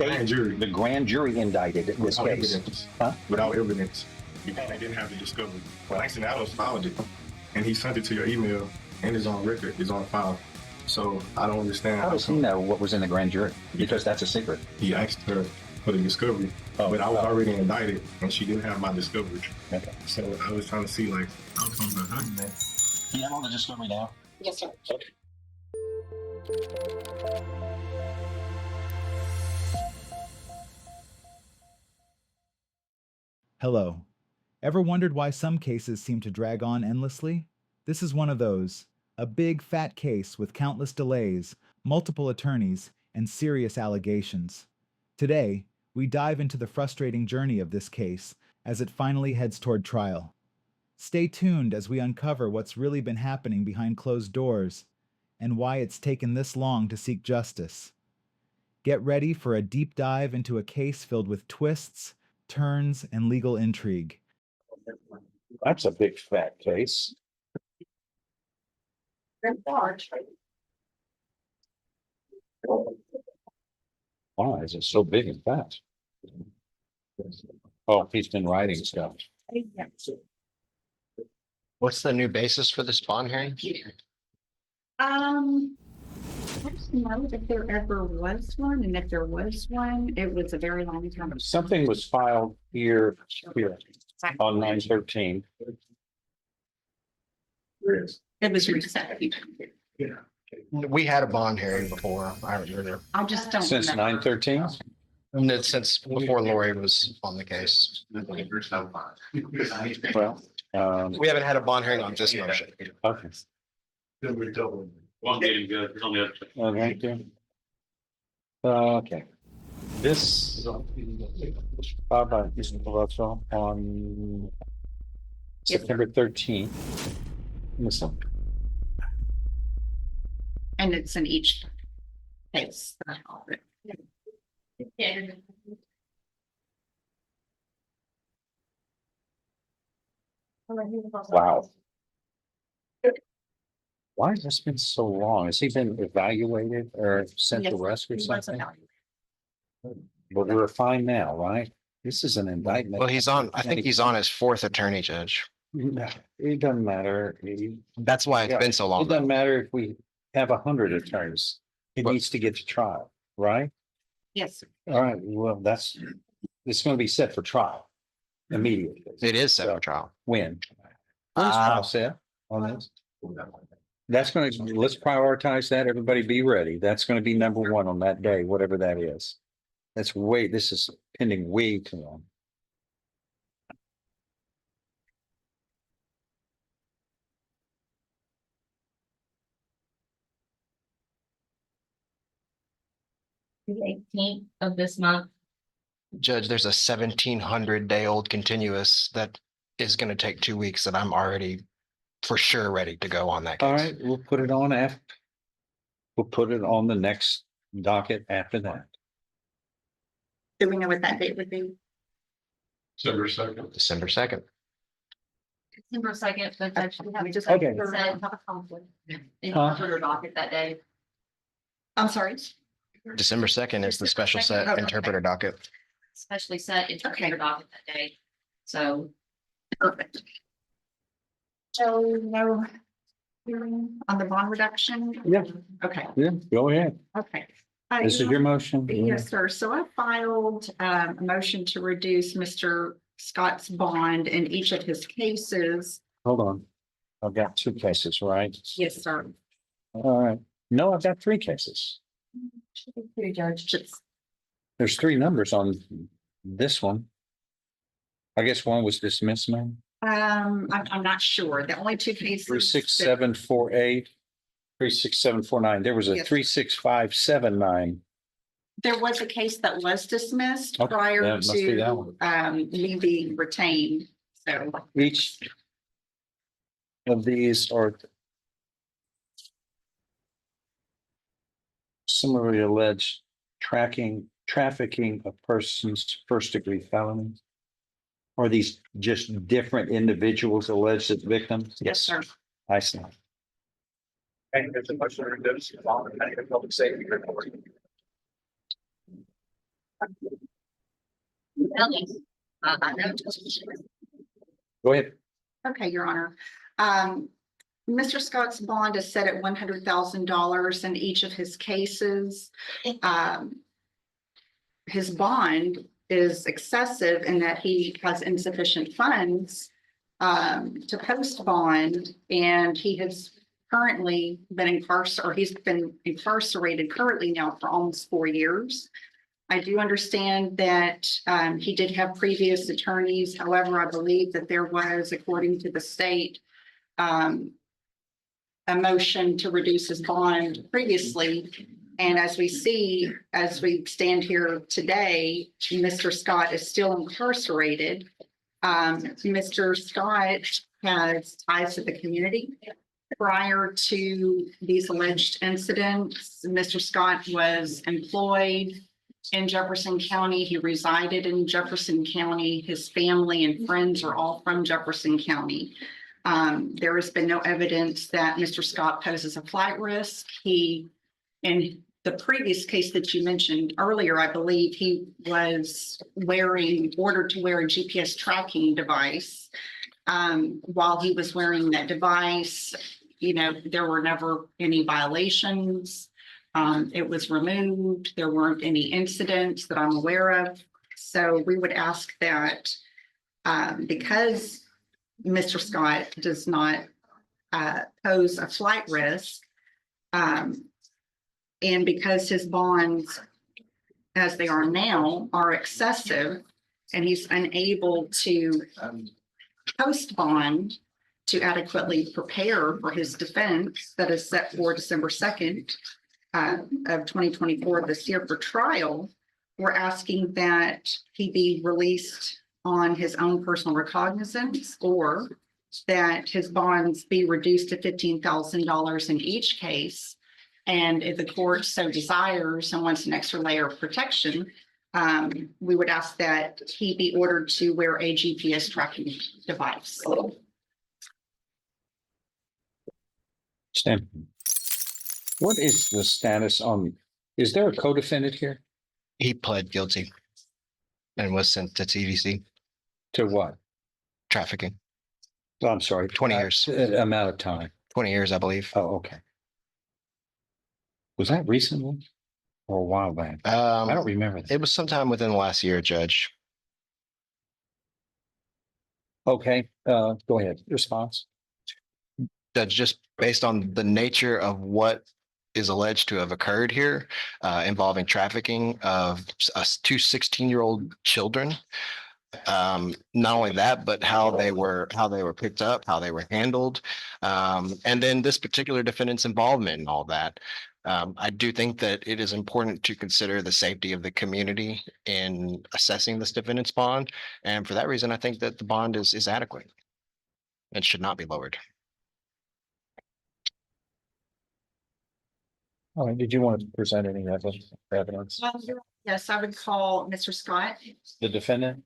Grand jury. The grand jury indicted in this Without case. evidence. Huh? Without evidence. Because they didn't have the discovery. But actually, Adams filed it. And he sent it to your email and it's on record. It's on file. So I don't understand. How does he know what was in the grand jury? Because that's a secret. He asked her for the discovery. But I was already indicted and she didn't have my discovery. Okay. So I was trying to see, like, outcomes of her. Do you have all the discovery now? Yes, sir. Okay. Hello. Ever wondered why some cases seem to drag on endlessly? This is one of those. A big, fat case with countless delays, multiple attorneys, and serious allegations. Today, we dive into the frustrating journey of this case as it finally heads toward trial. Stay tuned as we uncover what's really been happening behind closed doors and why it's taken this long to seek justice. Get ready for a deep dive into a case filled with twists, turns, and legal intrigue. That's a big fat case. Why is it so big and fat? Oh, he's been writing stuff. What's the new basis for this bond hearing? I don't know if there ever was one, and if there was one, it was a very long time ago. Something was filed here on 9/13. It was recent. Yeah. We had a bond hearing before. I remember. I just don't Since remember. 9/13? And it's since before Lori was on the case. Well, We haven't had a bond hearing on this motion. okay. Well, I'm getting good. It's on the other side. Oh, thank you. Okay. This filed by Mr. Palazzo on September 13th. Listen, And it's in each case. wow. Why has this been so long? Has he been evaluated or sent to Yes, rest or he was something? evaluated. But we're fine now, right? This is an indictment. Well, I think he's on his fourth attorney, Judge. It doesn't matter. That's why it's been so It long. doesn't matter if we have 100 attorneys. It But- needs to get to trial, right? Yes, sir. All right, well, it's going to be set for trial immediately. It is set for trial. When? When's trial set on this? That's going to, let's prioritize that. Everybody be ready. That's going to be number one on that day, whatever that is. This is pending way too long. The 18th of this month. Judge, there's a 1,700-day-old continuous that is going to take 2 weeks that I'm already for sure ready to go on that case. All right, we'll put it on we'll put it on the next docket after that. Do we know what that date would be? December 2nd. December 2nd. December 2nd, but actually have just Okay. said have a conflict in Huh? her docket that day. I'm sorry. December 2nd is the special set Okay. interpreter docket. Especially set in her docket that day. So Perfect. So no hearing on the bond reduction? Yeah. Okay, Yeah, go ahead. okay. This is your motion. Yes, sir. So I filed a motion to reduce Mr. Scott's bond in each of his cases. Hold on. I've got 2 cases, right? Yes, sir. All right. No, I've got 3 cases. Should be pretty judge. Just There's 3 numbers on this one. I guess one was dismissed now. I'm not sure. The only 2 cases. 36748, 36749. There was a Yes. 36579. There was a case that was dismissed Okay, prior that must be that to one. me being retained. So Each of these are similarly alleged trafficking of persons, first-degree felonies. Are these just different individuals alleged as victims? yes, sir. I see. And there's a motion to reduce the bond and public safety report. I know. Go ahead. Okay, Your Honor. Mr. Scott's bond is set at $100,000 in each of his cases. His bond is excessive in that he has insufficient funds to post bond, and he has currently been incarcerated, or he's been incarcerated currently now for almost 4 years. I do understand that he did have previous attorneys. However, I believe that there was, according to the state, a motion to reduce his bond previously. And as we see, as we stand here today, Mr. Scott is still incarcerated. Mr. Scott has ties to the community. Prior to these alleged incidents, Mr. Scott was employed in Jefferson County. He resided in Jefferson County. His family and friends are all from Jefferson County. There has been no evidence that Mr. Scott poses a flight risk. In the previous case that you mentioned earlier, I believe he was ordered to wear a GPS tracking device. While he was wearing that device, there were never any violations. It was removed. There weren't any incidents that I'm aware of. So we would ask that because Mr. Scott does not pose a flight risk, and because his bonds, as they are now, are excessive, and he's unable to post bond to adequately prepare for his defense that is set for December 2nd of 2024 this year for trial, we're asking that he be released on his own personal recognizance, or that his bonds be reduced to $15,000 in each case. And if the court so desires and wants an extra layer of protection, we would ask that he be ordered to wear a GPS tracking device. Stan, what is the status on, is there a co-defendant here? He pled guilty and was sent to TDC, To what? trafficking, Oh, I'm sorry. 20 years. Amount of time. 20 years, I believe. Oh, okay. Was that recently or a while back? I don't remember that. It was sometime within the last year, Judge. Okay, go ahead. Response. Judge, just based on the nature of what is alleged to have occurred here, involving trafficking of two 16-year-old children. Not only that, but how they were picked up, how they were handled, and then this particular defendant's involvement in all that. I do think that it is important to consider the safety of the community in assessing this defendant's bond, and for that reason, I think that the bond is adequate and should not be lowered. All right, did you want to present any evidence? Yes, I would call Mr. Scott. The defendant?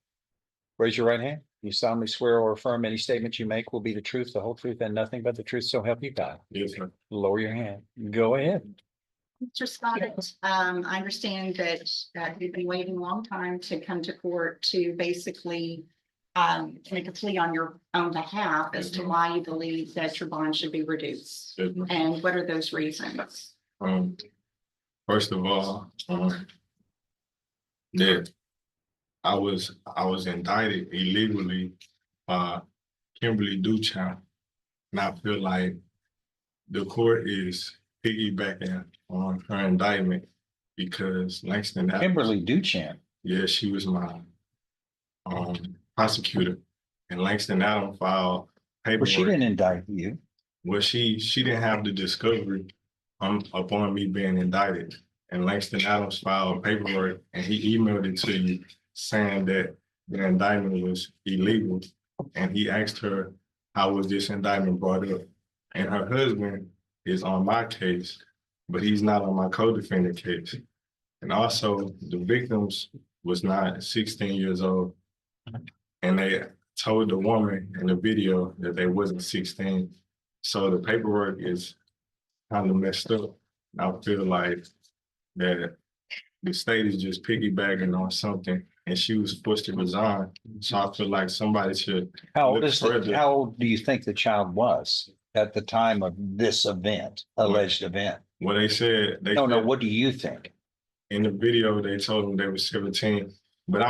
Raise your right hand. You solemnly swear or affirm any statement you make will be the truth, the whole truth, and nothing but the truth, so help you God. Yes, sir. Lower your hand. Go ahead. Mr. Scott, I understand that you've been waiting a long time to come to court to basically make a plea on your own behalf as to why you believe that your bond should be reduced. Yes, ma'am. And what are those reasons? First of all, that I was indicted illegally by Kimberly Duchamp, and I feel like the court is piggybacking on her indictment because Langston Adams, Kimberly Duchamp. yeah, she was my prosecutor, and Langston Adams filed paperwork. Well, she didn't indict you. Well, she didn't have the discovery upon me being indicted, and Langston Adams filed paperwork, and he emailed it to you saying that the indictment was illegal, and he asked her how was this indictment brought up, and her husband is on my case, but he's not on my co-defendant case, and also the victims was not 16 years old, and they told the woman in the video that they wasn't 16. So the paperwork is kind of messed up. I feel like that the state is just piggybacking on something and she was forced to resign. So I feel like somebody should. How look old further. how old do you think the child was at the time of this event, alleged event? Well, they said, No, what do you think? in the video, they told them they were 17, but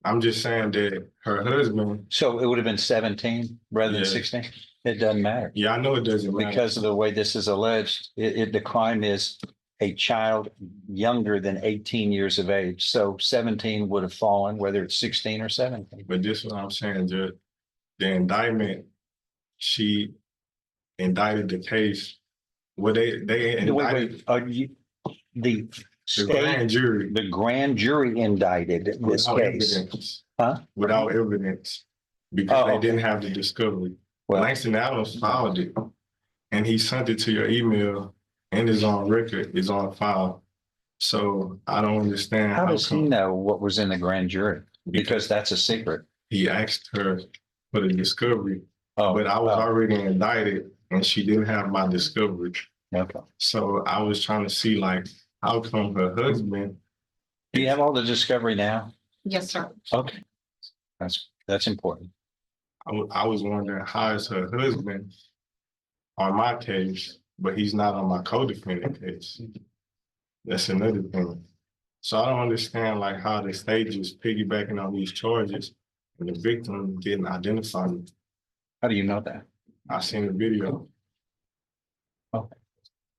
I'm just saying that her husband, So it would have been 17 rather than Yeah. 16? It doesn't matter. yeah, I know it doesn't matter. Because of the way this is alleged, the crime is a child younger than 18 years of age. So 17 would have fallen, whether it's 16 or 17. But this is what I'm saying, Judge. The indictment, she indicted the case. Well, they indicted The the grand state, jury the grand jury indicted this without case. evidence. Huh? Without evidence, because they Oh. didn't have the discovery. Well, Langston Adams filed it, and he sent it to your email, and it's on record, it's on file. So I don't understand how does he come know what was in the grand jury? Because that's a secret. he asked her for the discovery, Oh, but I was already indicted, and she didn't have my discovery. okay. So I was trying to see like, how come her husband? Do you have all the discovery now? Yes, sir. Okay. That's important. I was wondering how is her husband on my case, but he's not on my co-defendant case. That's another thing. So I don't understand like how the state is piggybacking on these charges and the victim didn't identify me. How do you know that? I seen the video.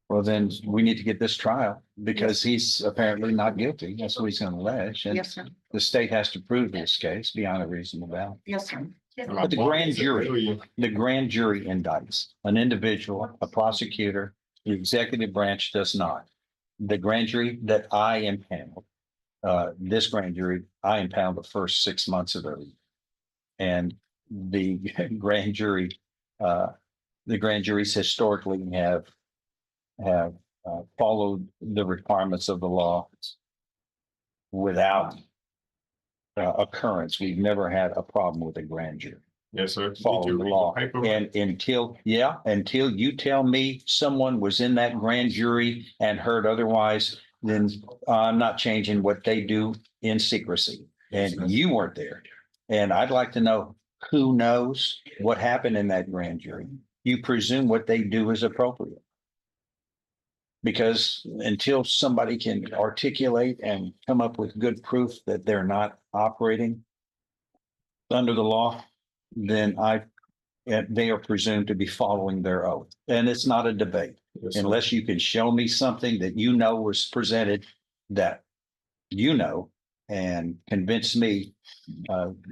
Well, then we need to get this trial because he's apparently not guilty. That's what he's going to allege. And Yes, sir. the state has to prove this case beyond a reasonable doubt. Yes, sir. And my But the boss grand is a jury- million. The grand jury indicts an individual, a prosecutor, the executive branch does not. The grand jury that I impaneled, this grand jury, I impaneled the first 6 months of it. And the grand jury, the grand juries historically have followed the requirements of the law without occurrence. We've never had a problem with a grand jury Yes, sir. Did following you the read law. paperwork? And until you tell me someone was in that grand jury and heard otherwise, then I'm not changing what they do in secrecy. And you weren't there. And I'd like to know who knows what happened in that grand jury. You presume what they do is appropriate. Because until somebody can articulate and come up with good proof that they're not operating under the law, then they are presumed to be following their oath. And it's not a debate Yes, sir. unless you can show me something that you know was presented that you know and convince me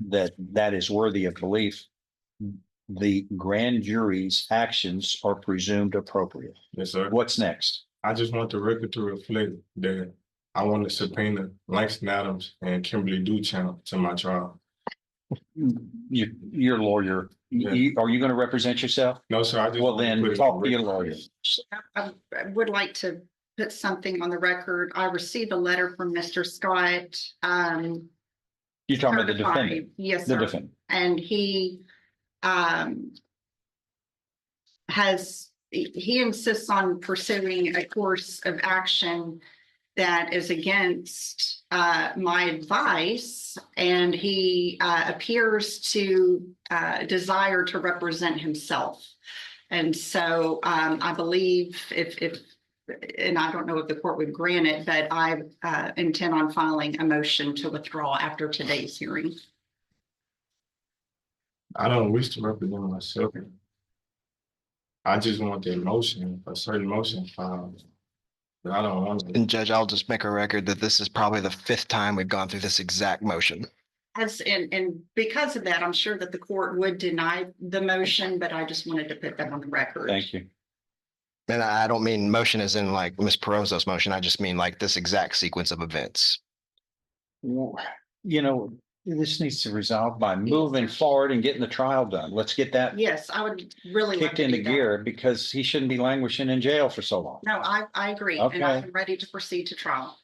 that is worthy of belief. The grand jury's actions are presumed appropriate. Yes, sir. What's next? I just want the record to reflect that I want to subpoena Langston Adams and Kimberly Duchamp to my trial. Your lawyer, are you going to represent yourself? No, sir, I just. Well, want to then put it talk on to your record. lawyer. I would like to put something on the record. I received a letter from Mr. Scott. You're talking about the certifying- defendant, Yes, the sir. defendant. And he he insists on pursuing a course of action that is against my advice, and he appears to desire to represent himself. And so I believe and I don't know if the court would grant it, but I intend on filing a motion to withdraw after today's hearing. I don't wish to represent myself. I just want the motion, a certain motion filed. But I don't want to. And Judge, I'll just make a record that this is probably the 5th time we've gone through this exact motion. And because of that, I'm sure that the court would deny the motion, but I just wanted to put that on the record. Thank you. And I don't mean motion as in like Ms. Perozzo's motion. I just mean like this exact sequence of events. You know, this needs to resolve by moving forward and getting the trial done. Let's get that Yes, I would really like kicked to into do that. gear because he shouldn't be languishing in jail for so long. No, I agree. Okay. And I'm ready to proceed to trial.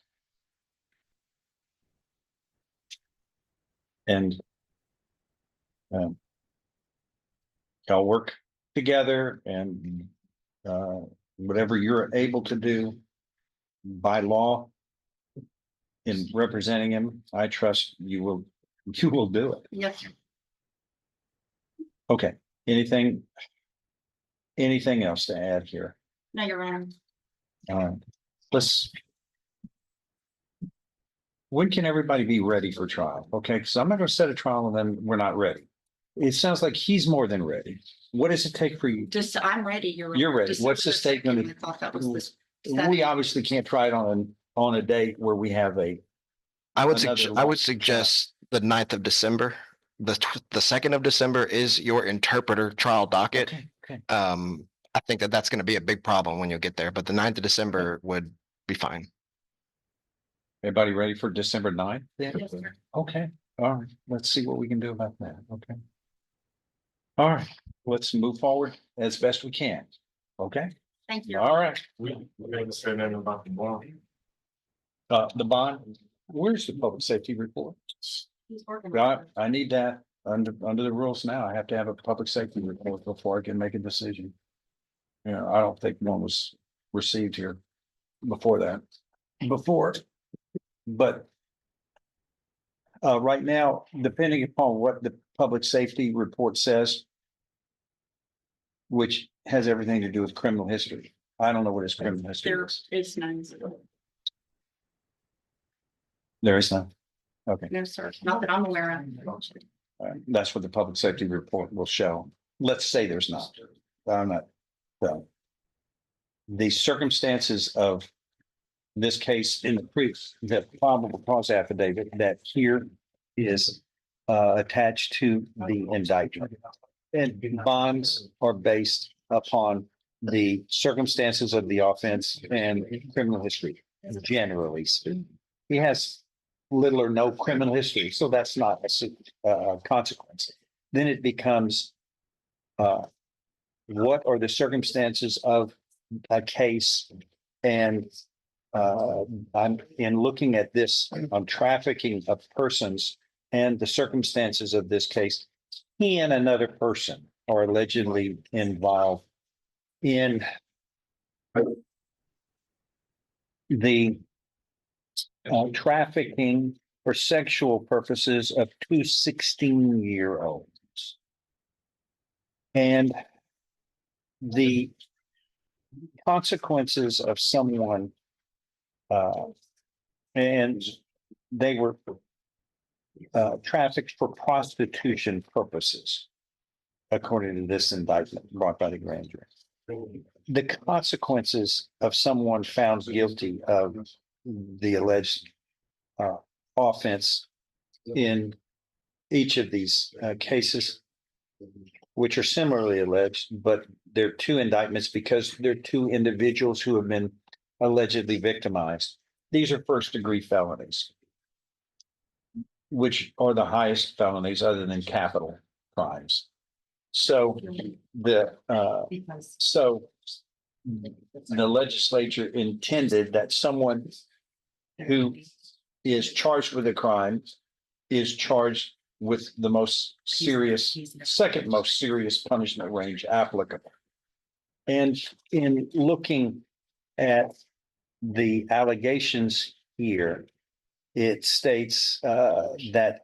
And y'all work together and whatever you're able to do by law, in representing him, I trust you will do it. Yes, sir. Okay, anything else to add here? No, Your Honor. Let's. When can everybody be ready for trial? Okay, because I'm not gonna set a trial and then we're not ready. It sounds like he's more than ready. What does it take for you? Just, I'm ready. You're ready. What's the December statement? 2nd. I thought that was the We 7th. obviously can't try it on a date where we have a. I Another long- would suggest the 9th of December. The 2nd of December is your interpreter trial docket. Okay. I think that's going to be a big problem when you get there, but the 9th of December would be fine. Everybody ready for December 9th? Yes, sir. Okay, all right, let's see what we can do about that, okay? All right, let's move forward as best we can, okay? Thank you. All right, We haven't said nothing about the bond. the bond, where's the public safety report? He's working on it. I need that under the rules now. I have to have a public safety report before I can make a decision. You know, I don't think one was received here before that, but right now, depending upon what the public safety report says, which has everything to do with criminal history. I don't know what his criminal history There is. is none. There is none. Okay. No, sir. Not that I'm aware of. That's what the public safety report will show. Let's say there's not. I'm not. The circumstances of this case in the probable cause affidavit that here is attached to the indictment. And bonds are based upon the circumstances of the offense and criminal history, generally speaking. He has little or no criminal history, so that's not a consequence. Then it becomes what are the circumstances of a case? And I'm in looking at this on trafficking of persons and the circumstances of this case. He and another person are allegedly involved in the trafficking for sexual purposes of two 16-year-olds. And the consequences of someone, and they were trafficked for prostitution purposes, according to this indictment brought by the grand jury. The consequences of someone found guilty of the alleged offense in each of these cases, which are similarly alleged, but they're two indictments because they're two individuals who have been allegedly victimized. These are first-degree felonies, which are the highest felonies other than capital crimes. So the legislature intended that someone who is charged with a crime is charged with the most serious, second most serious punishment range applicable. And in looking at the allegations here, it states that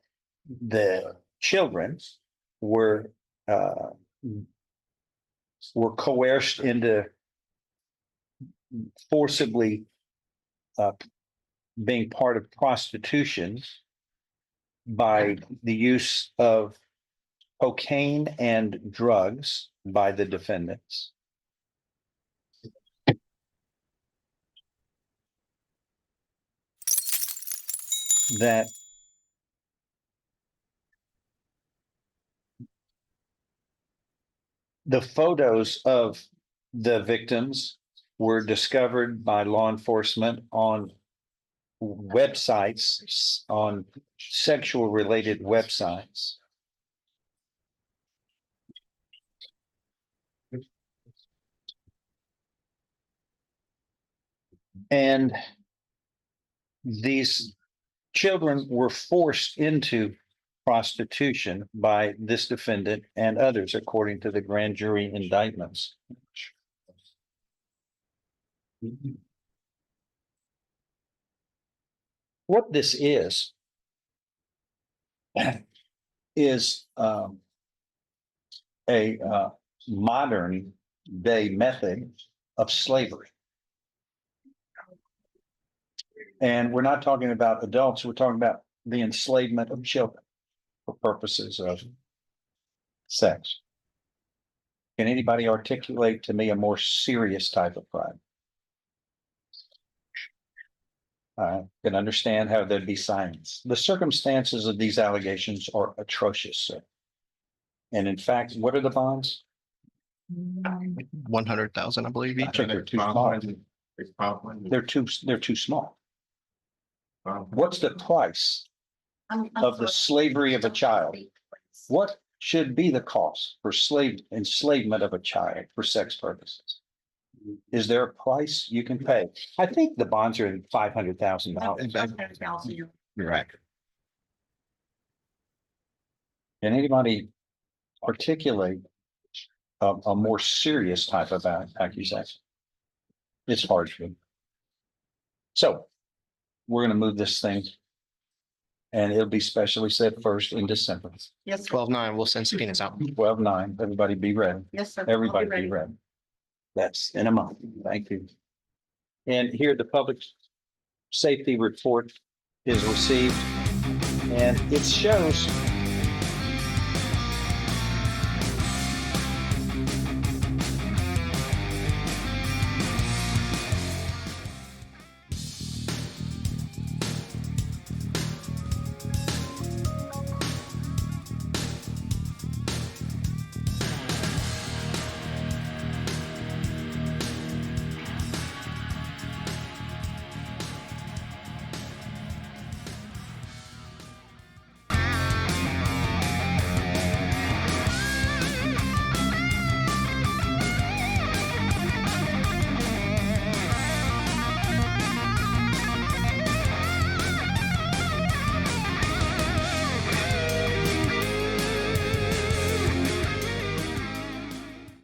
the children were coerced into forcibly being part of prostitution by the use of cocaine and drugs by the defendants. That the photos of the victims were discovered by law enforcement on websites, on sexual related websites. And these children were forced into prostitution by this defendant and others, according to the grand jury indictments. what this is a modern day method of slavery. And we're not talking about adults, we're talking about the enslavement of children for purposes of sex. Can anybody articulate to me a more serious type of crime? I can understand how there'd be silence. The circumstances of these allegations are atrocious, sir. And in fact, what are the bonds? 100,000, I believe I each. think they're too small. It's 500. They're too small. What's the price of the slavery of a child? What should be the cost for enslavement of a child for sex purposes? Is there a price you can pay? I think the bonds are in $500,000. You're right. Can anybody articulate a more serious type of accusation? It's hard for me. So we're going to move this thing, and it'll be specially set first in December. Yes, sir. 12/9, we'll send subpoenas out. 12/9. Everybody be ready. Yes, sir. Everybody I'll be be ready. That's in a month. Thank you. And here the public safety report is received, and it shows